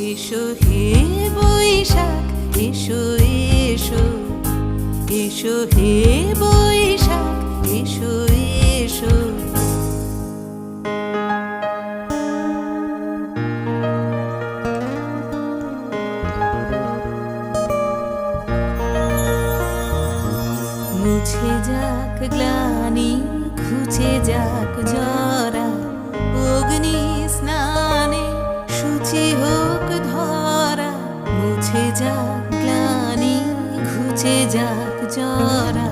এসো হে বৈশাখ, এসো এসো, এসো হে বৈশাখ, এসো এসো। মুছে যাক গ্লানি, ঘুচে যাক জরা, অগ্নি স্নানে শুচি হোক ধরা। মুছে যাক গ্লানি, ঘুচে যাক জরা,